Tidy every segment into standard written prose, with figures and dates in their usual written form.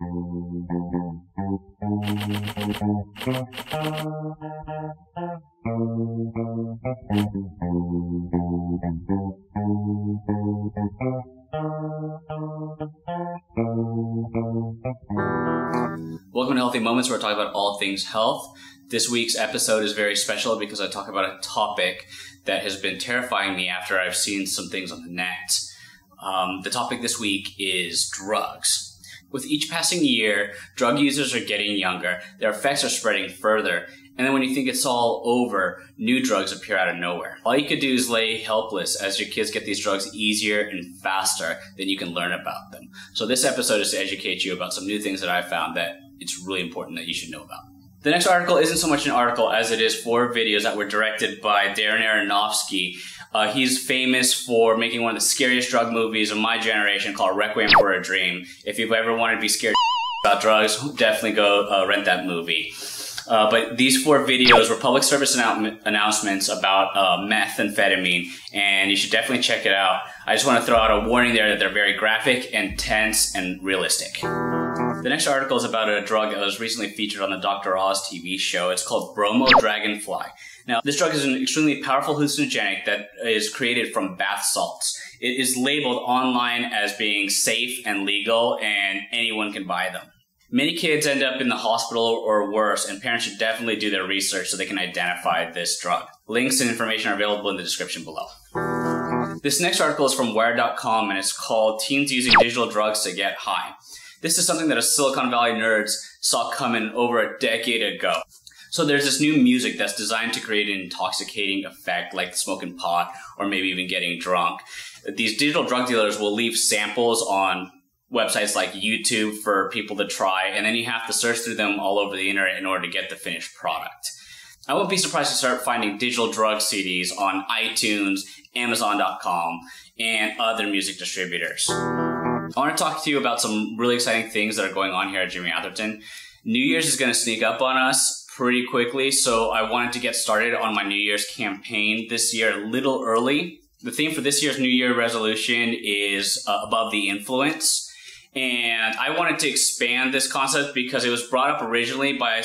Welcome to Healthy Moments, where I talk about all things health. This week's episode is very special because I talk about a topic that has been terrifying me after I've seen some things on the net. The topic this week is drugs. With each passing year, drug users are getting younger, their effects are spreading further, and then when you think it's all over, new drugs appear out of nowhere. All you could do is lay helpless as your kids get these drugs easier and faster than you can learn about them. So this episode is to educate you about some new things that I found that it's really important that you should know about. The next article isn't so much an article as it is 4 videos that were directed by Darren Aronofosky. He's famous for making one of the scariest drug movies of my generation called Requiem for a Dream. If you've ever wanted to be scared about drugs, definitely go rent that movie. But these 4 videos were public service announcements about methamphetamine, and you should definitely check it out. I just want to throw out a warning there that they're very graphic, intense, and realistic. The next article is about a drug that was recently featured on the Dr. Oz TV show. It's called Bromo DragonFly. Now, this drug is an extremely powerful hallucinogenic that is created from bath salts. It is labeled online as being safe and legal, and anyone can buy them. Many kids end up in the hospital or worse, and parents should definitely do their research so they can identify this drug. Links and information are available in the description below. This next article is from Wired.com, and it's called Teens Using Digital Drugs to Get High. This is something that us Silicon Valley nerds saw coming over a decade ago. So there's this new music that's designed to create an intoxicating effect, like smoking pot or maybe even getting drunk. These digital drug dealers will leave samples on websites like YouTube for people to try, and then you have to search through them all over the internet in order to get the finished product. I won't be surprised to start finding digital drug CDs on iTunes, Amazon.com, and other music distributors. I want to talk to you about some really exciting things that are going on here at Jimi Atherton. New Year's is going to sneak up on us pretty quickly, so I wanted to get started on my New Year's campaign this year a little early. The theme for this year's New Year resolution is Above the Influence. And I wanted to expand this concept because it was brought up originally by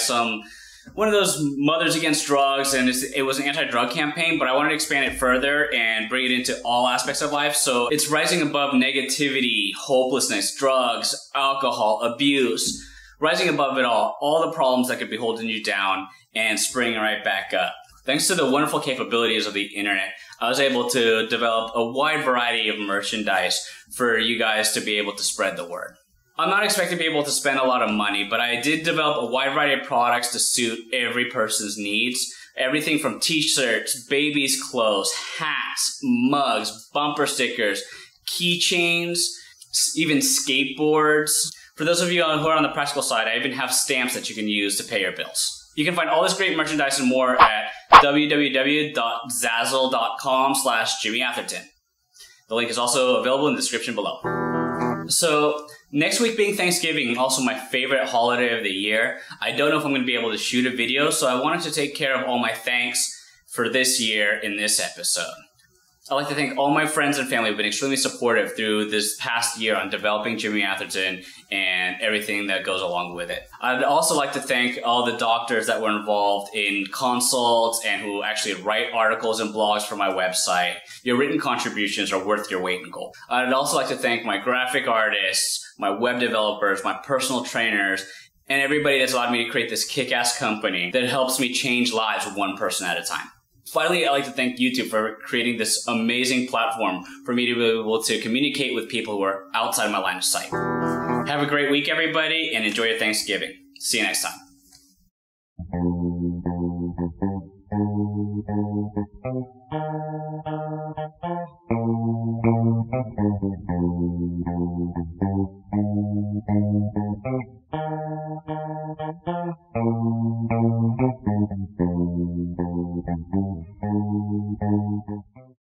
one of those Mothers Against Drugs, and it was an anti-drug campaign, but I wanted to expand it further and bring it into all aspects of life. So it's rising above negativity, hopelessness, drugs, alcohol, abuse, rising above it all the problems that could be holding you down and springing right back up. Thanks to the wonderful capabilities of the internet, I was able to develop a wide variety of merchandise for you guys to be able to spread the word. I'm not expecting to be able to spend a lot of money, but I did develop a wide variety of products to suit every person's needs. Everything from t-shirts, babies' clothes, hats, mugs, bumper stickers, keychains, even skateboards. For those of you who are on the practical side, I even have stamps that you can use to pay your bills. You can find all this great merchandise and more at www.zazzle.com/Jimi Atherton. The link is also available in the description below. So, next week being Thanksgiving, also my favorite holiday of the year, I don't know if I'm going to be able to shoot a video, so I wanted to take care of all my thanks for this year in this episode. I'd like to thank all my friends and family who have been extremely supportive through this past year on developing Jimi Atherton and everything that goes along with it. I'd also like to thank all the doctors that were involved in consults and who actually write articles and blogs for my website. Your written contributions are worth your weight in gold. I'd also like to thank my graphic artists, my web developers, my personal trainers, and everybody that's allowed me to create this kick-ass company that helps me change lives one person at a time. Finally, I'd like to thank YouTube for creating this amazing platform for me to be able to communicate with people who are outside my line of sight. Have a great week, everybody, and enjoy your Thanksgiving. See you next time.